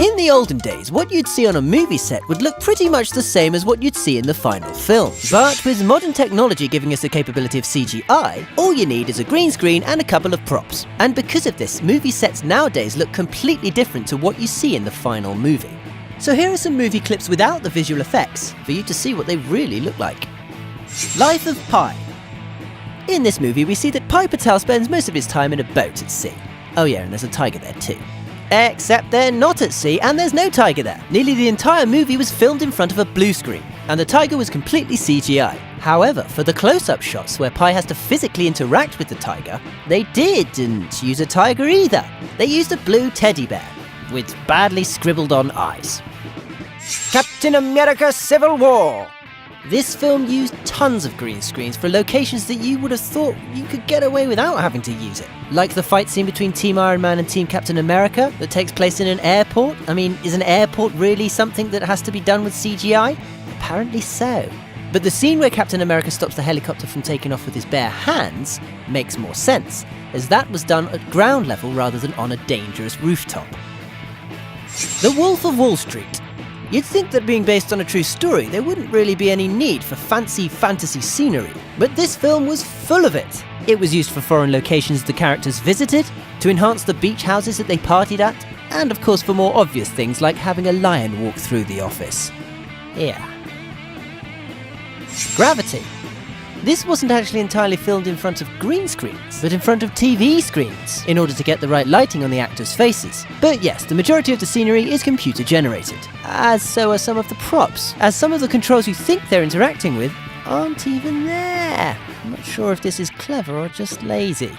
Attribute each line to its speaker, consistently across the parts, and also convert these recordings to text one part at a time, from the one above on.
Speaker 1: In the olden days, what you'd see on a movie set would look pretty much the same as what you'd see in the final film. But with modern technology giving us the capability of CGI, all you need is a green screen and a couple of props. And because of this, movie sets nowadays look completely different to what you see in the final movie. So here are some movie clips without the visual effects, for you to see what they really look like. Life of Pi. In this movie, we see that Pi Patel spends most of his time in a boat at sea. Oh yeah, and there's a tiger there too. Except they're not at sea and there's no tiger there. Nearly the entire movie was filmed in front of a blue screen, and the tiger was completely CGI. However, for the close-up shots where Pi has to physically interact with the tiger, they didn't use a tiger either. They used a blue teddy bear, with badly scribbled on eyes. Captain America Civil War. This film used tons of green screens for locations that you would have thought you could get away without having to use it. Like the fight scene between Team Iron Man and Team Captain America that takes place in an airport. I mean, is an airport really something that has to be done with CGI? Apparently so. But the scene where Captain America stops the helicopter from taking off with his bare hands makes more sense, as that was done at ground level rather than on a dangerous rooftop. The Wolf of Wall Street. You'd think that being based on a true story, there wouldn't really be any need for fancy fantasy scenery, but this film was full of it. It was used for foreign locations the characters visited, to enhance the beach houses that they partied at, and of course for more obvious things like having a lion walk through the office. Yeah. Gravity. This wasn't actually entirely filmed in front of green screens, but in front of TV screens, in order to get the right lighting on the actors' faces. But yes, the majority of the scenery is computer generated, as so are some of the props, as some of the controls you think they're interacting with aren't even there. I'm not sure if this is clever or just lazy.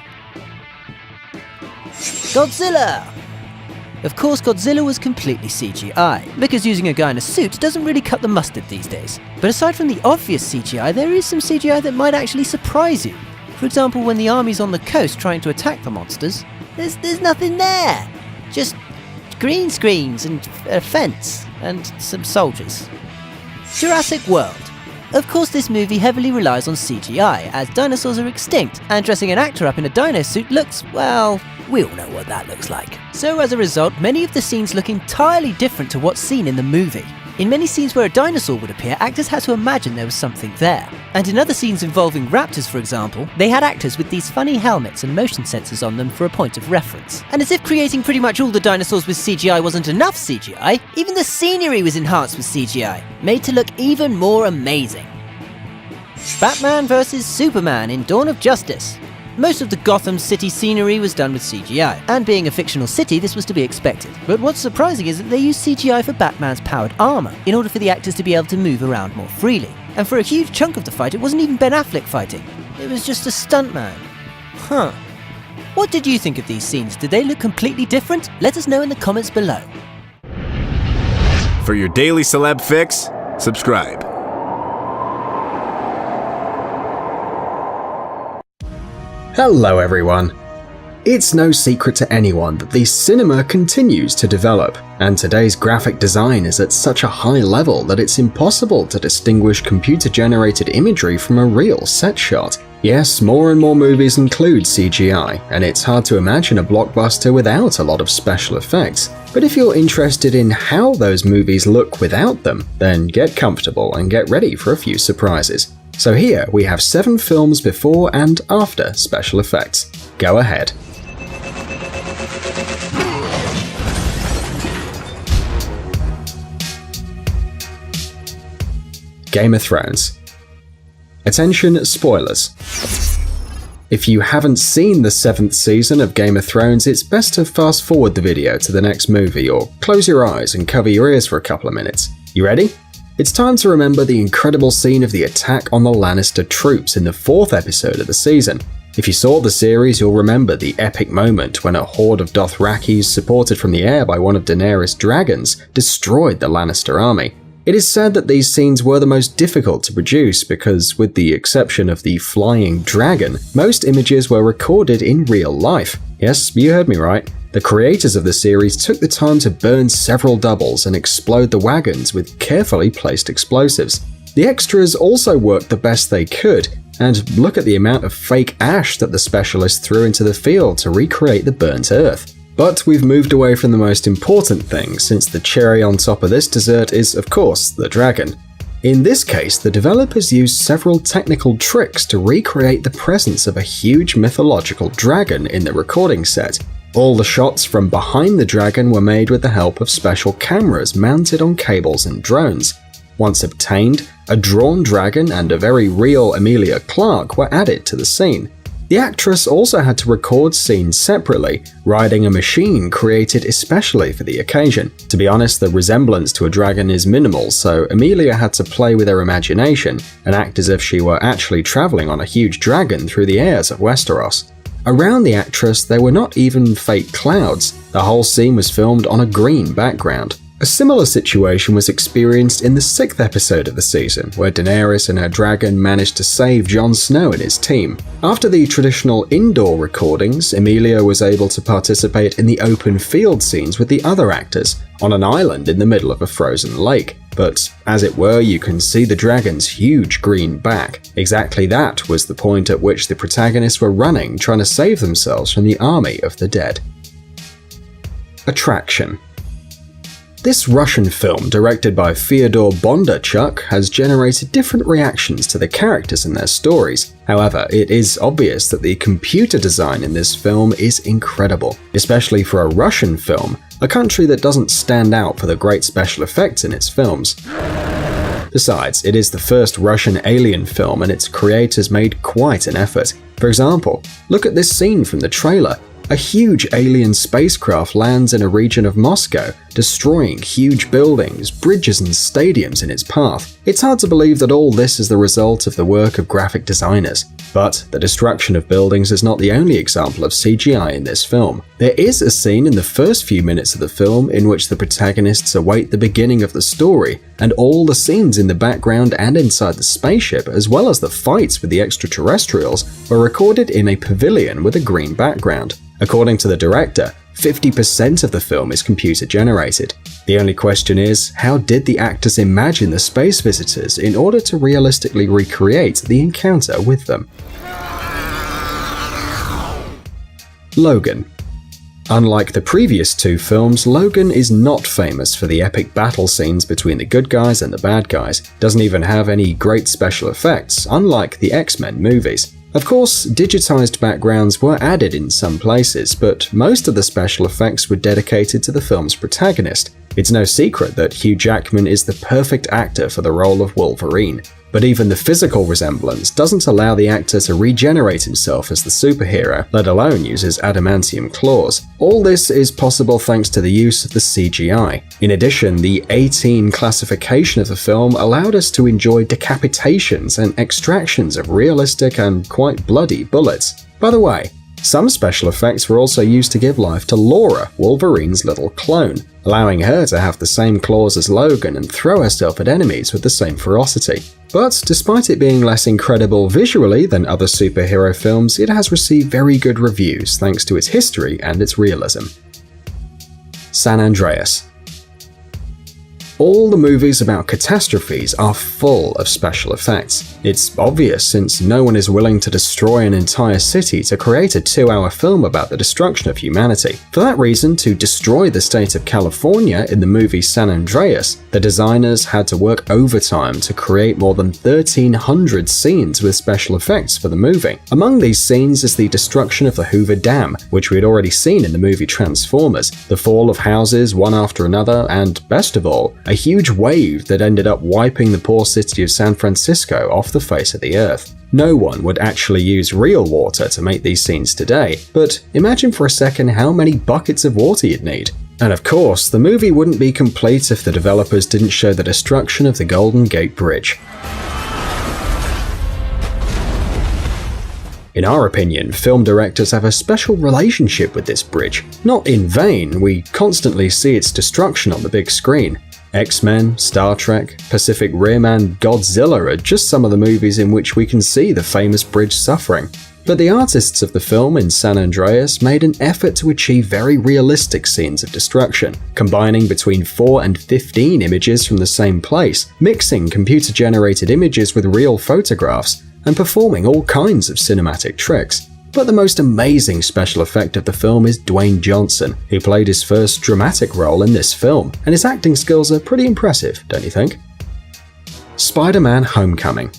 Speaker 1: Godzilla! Of course, Godzilla was completely CGI, because using a guy in a suit doesn't really cut the mustard these days. But aside from the obvious CGI, there is some CGI that might actually surprise you. For example, when the army's on the coast trying to attack the monsters, there's nothing there. Just green screens and a fence and some soldiers. Jurassic World. Of course, this movie heavily relies on CGI, as dinosaurs are extinct, and dressing an actor up in a dino suit looks, well, we all know what that looks like. So as a result, many of the scenes look entirely different to what's seen in the movie. In many scenes where a dinosaur would appear, actors had to imagine there was something there. And in other scenes involving raptors, for example, they had actors with these funny helmets and motion sensors on them for a point of reference. And as if creating pretty much all the dinosaurs with CGI wasn't enough CGI, even the scenery was enhanced with CGI, made to look even more amazing. Batman vs Superman in Dawn of Justice. Most of the Gotham City scenery was done with CGI, and being a fictional city, this was to be expected. But what's surprising is that they used CGI for Batman's powered armor, in order for the actors to be able to move around more freely. And for a huge chunk of the fight, it wasn't even Ben Affleck fighting. It was just a stuntman. Huh. What did you think of these scenes? Did they look completely different? Let us know in the comments below.
Speaker 2: For your daily celeb fix, subscribe.
Speaker 3: Hello everyone! It's no secret to anyone that the cinema continues to develop, and today's graphic design is at such a high level that it's impossible to distinguish computer-generated imagery from a real set shot. Yes, more and more movies include CGI, and it's hard to imagine a blockbuster without a lot of special effects. But if you're interested in how those movies look without them, then get comfortable and get ready for a few surprises. So here we have 7 films before and after special effects. Go ahead. Game of Thrones. Attention, spoilers. If you haven't seen the 7th season of Game of Thrones, it's best to fast forward the video to the next movie or close your eyes and cover your ears for a couple of minutes. You ready? It's time to remember the incredible scene of the attack on the Lannister troops in the 4th episode of the season. If you saw the series, you'll remember the epic moment when a horde of Dothrakis, supported from the air by one of Daenerys' dragons, destroyed the Lannister army. It is said that these scenes were the most difficult to produce because, with the exception of the flying dragon, most images were recorded in real life. Yes, you heard me right. The creators of the series took the time to burn several doubles and explode the wagons with carefully placed explosives. The extras also worked the best they could, and look at the amount of fake ash that the specialists threw into the field to recreate the burnt earth. But we've moved away from the most important thing, since the cherry on top of this dessert is, of course, the dragon. In this case, the developers used several technical tricks to recreate the presence of a huge mythological dragon in the recording set. All the shots from behind the dragon were made with the help of special cameras mounted on cables and drones. Once obtained, a drawn dragon and a very real Emilia Clarke were added to the scene. The actress also had to record scenes separately, riding a machine created especially for the occasion. To be honest, the resemblance to a dragon is minimal, so Emilia had to play with her imagination and act as if she were actually traveling on a huge dragon through the airs of Westeros. Around the actress, there were not even fake clouds. The whole scene was filmed on a green background. A similar situation was experienced in the 6th episode of the season, where Daenerys and her dragon managed to save Jon Snow and his team. After the traditional indoor recordings, Emilia was able to participate in the open field scenes with the other actors, on an island in the middle of a frozen lake. But, as it were, you can see the dragon's huge green back. Exactly that was the point at which the protagonists were running, trying to save themselves from the army of the dead. Attraction. This Russian film, directed by Fyodor Bondarchuk, has generated different reactions to the characters and their stories. However, it is obvious that the computer design in this film is incredible, especially for a Russian film, a country that doesn't stand out for the great special effects in its films. Besides, it is the first Russian alien film and its creators made quite an effort. For example, look at this scene from the trailer. A huge alien spacecraft lands in a region of Moscow, destroying huge buildings, bridges and stadiums in its path. It's hard to believe that all this is the result of the work of graphic designers. But the destruction of buildings is not the only example of CGI in this film. There is a scene in the first few minutes of the film in which the protagonists await the beginning of the story, and all the scenes in the background and inside the spaceship, as well as the fights with the extraterrestrials, were recorded in a pavilion with a green background. According to the director, 50% of the film is computer generated. The only question is, how did the actors imagine the space visitors in order to realistically recreate the encounter with them? Logan. Unlike the previous two films, Logan is not famous for the epic battle scenes between the good guys and the bad guys. Doesn't even have any great special effects, unlike the X-Men movies. Of course, digitized backgrounds were added in some places, but most of the special effects were dedicated to the film's protagonist. It's no secret that Hugh Jackman is the perfect actor for the role of Wolverine. But even the physical resemblance doesn't allow the actor to regenerate himself as the superhero, let alone use his adamantium claws. All this is possible thanks to the use of the CGI. In addition, the 18 classification of the film allowed us to enjoy decapitations and extractions of realistic and quite bloody bullets. By the way, some special effects were also used to give life to Laura, Wolverine's little clone, allowing her to have the same claws as Logan and throw herself at enemies with the same ferocity. But despite it being less incredible visually than other superhero films, it has received very good reviews thanks to its history and its realism. San Andreas. All the movies about catastrophes are full of special effects. It's obvious since no one is willing to destroy an entire city to create a 2-hour film about the destruction of humanity. For that reason, to destroy the state of California in the movie San Andreas, the designers had to work overtime to create more than 1,300 scenes with special effects for the movie. Among these scenes is the destruction of the Hoover Dam, which we had already seen in the movie Transformers, the fall of houses one after another, and, best of all, a huge wave that ended up wiping the poor city of San Francisco off the face of the earth. No one would actually use real water to make these scenes today, but imagine for a second how many buckets of water you'd need. And of course, the movie wouldn't be complete if the developers didn't show the destruction of the Golden Gate Bridge. In our opinion, film directors have a special relationship with this bridge. Not in vain, we constantly see its destruction on the big screen. X-Men, Star Trek, Pacific Rim, and Godzilla are just some of the movies in which we can see the famous bridge suffering. But the artists of the film in San Andreas made an effort to achieve very realistic scenes of destruction, combining between 4 and 15 images from the same place, mixing computer-generated images with real photographs, and performing all kinds of cinematic tricks. But the most amazing special effect of the film is Dwayne Johnson, who played his first dramatic role in this film, and his acting skills are pretty impressive, don't you think? Spider-Man: Homecoming.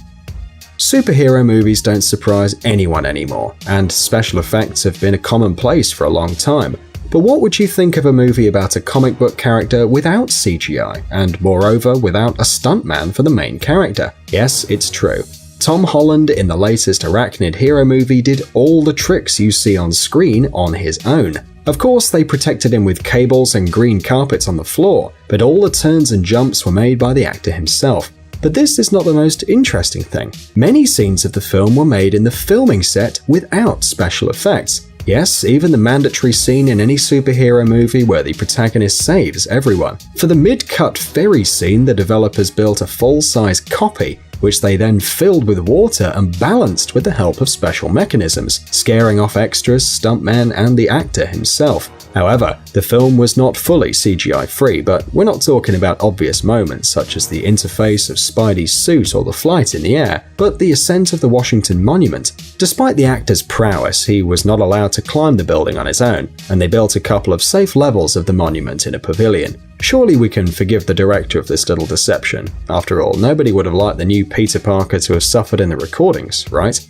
Speaker 3: Superhero movies don't surprise anyone anymore, and special effects have been a commonplace for a long time. But what would you think of a movie about a comic book character without CGI, and moreover without a stuntman for the main character? Yes, it's true. Tom Holland in the latest Arachnid hero movie did all the tricks you see on screen on his own. Of course, they protected him with cables and green carpets on the floor, but all the turns and jumps were made by the actor himself. But this is not the most interesting thing. Many scenes of the film were made in the filming set without special effects. Yes, even the mandatory scene in any superhero movie where the protagonist saves everyone. For the mid-cut ferry scene, the developers built a full-size copy, which they then filled with water and balanced with the help of special mechanisms, scaring off extras, stuntmen, and the actor himself. However, the film was not fully CGI-free, but we're not talking about obvious moments such as the interface of Spidey's suit or the flight in the air, but the ascent of the Washington Monument. Despite the actor's prowess, he was not allowed to climb the building on his own, and they built a couple of safe levels of the monument in a pavilion. Surely we can forgive the director of this little deception. After all, nobody would have liked the new Peter Parker to have suffered in the recordings, right?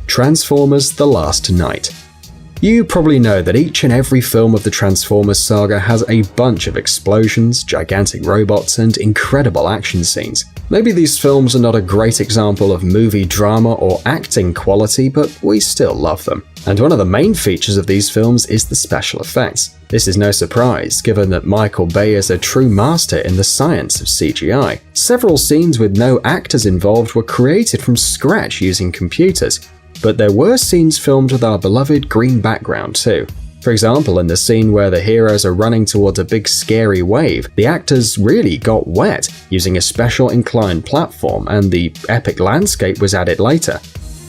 Speaker 3: Transformers: The Last Knight. You probably know that each and every film of the Transformers saga has a bunch of explosions, gigantic robots, and incredible action scenes. Maybe these films are not a great example of movie drama or acting quality, but we still love them. And one of the main features of these films is the special effects. This is no surprise, given that Michael Bay is a true master in the science of CGI. Several scenes with no actors involved were created from scratch using computers. But there were scenes filmed with our beloved green background too. For example, in the scene where the heroes are running towards a big scary wave, the actors really got wet using a special inclined platform, and the epic landscape was added later.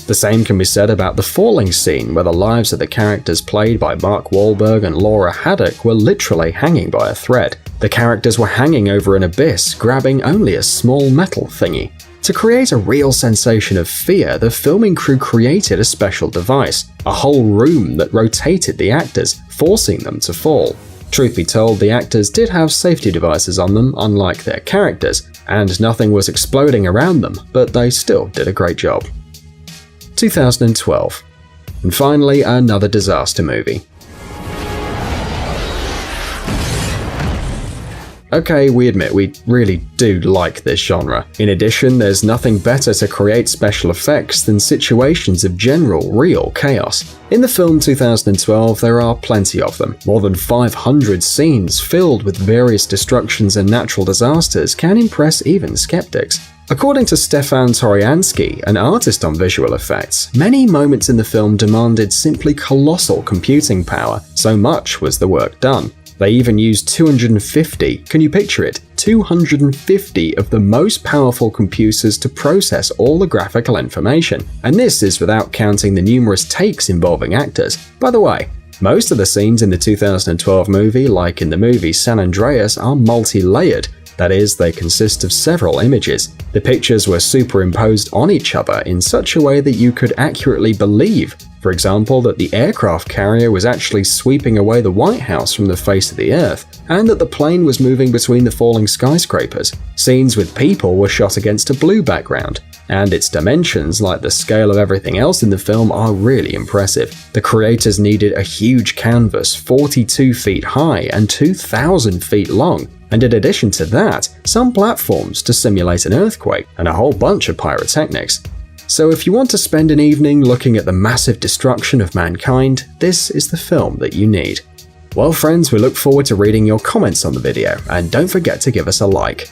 Speaker 3: The same can be said about the falling scene, where the lives of the characters played by Mark Wahlberg and Laura Haddock were literally hanging by a thread. The characters were hanging over an abyss, grabbing only a small metal thingy. To create a real sensation of fear, the filming crew created a special device, a whole room that rotated the actors, forcing them to fall. Truth be told, the actors did have safety devices on them, unlike their characters, and nothing was exploding around them, but they still did a great job. 2012. And finally, another disaster movie. Okay, we admit we really do like this genre. In addition, there's nothing better to create special effects than situations of general, real chaos. In the film 2012, there are plenty of them. More than 500 scenes filled with various destructions and natural disasters can impress even skeptics. According to Stefan Toriansky, an artist on visual effects, many moments in the film demanded simply colossal computing power, so much was the work done. They even used 250, can you picture it? 250 of the most powerful computers to process all the graphical information. And this is without counting the numerous takes involving actors. By the way, most of the scenes in the 2012 movie, like in the movie San Andreas, are multi-layered. That is, they consist of several images. The pictures were superimposed on each other in such a way that you could accurately believe, for example, that the aircraft carrier was actually sweeping away the White House from the face of the Earth, and that the plane was moving between the falling skyscrapers. Scenes with people were shot against a blue background, and its dimensions, like the scale of everything else in the film, are really impressive. The creators needed a huge canvas 42 feet high and 2,000 feet long, and in addition to that, some platforms to simulate an earthquake, and a whole bunch of pyrotechnics. So if you want to spend an evening looking at the massive destruction of mankind, this is the film that you need. Well friends, we look forward to reading your comments on the video, and don't forget to give us a like.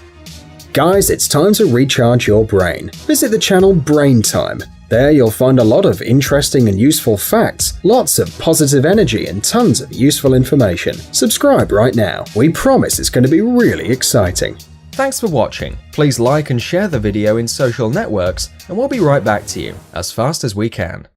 Speaker 3: Guys, it's time to recharge your brain. Visit the channel Brain Time. There you'll find a lot of interesting and useful facts, lots of positive energy, and tons of useful information. Subscribe right now. We promise it's going to be really exciting.
Speaker 4: Thanks for watching. Please like and share the video in social networks, and we'll be right back to you as fast as we can.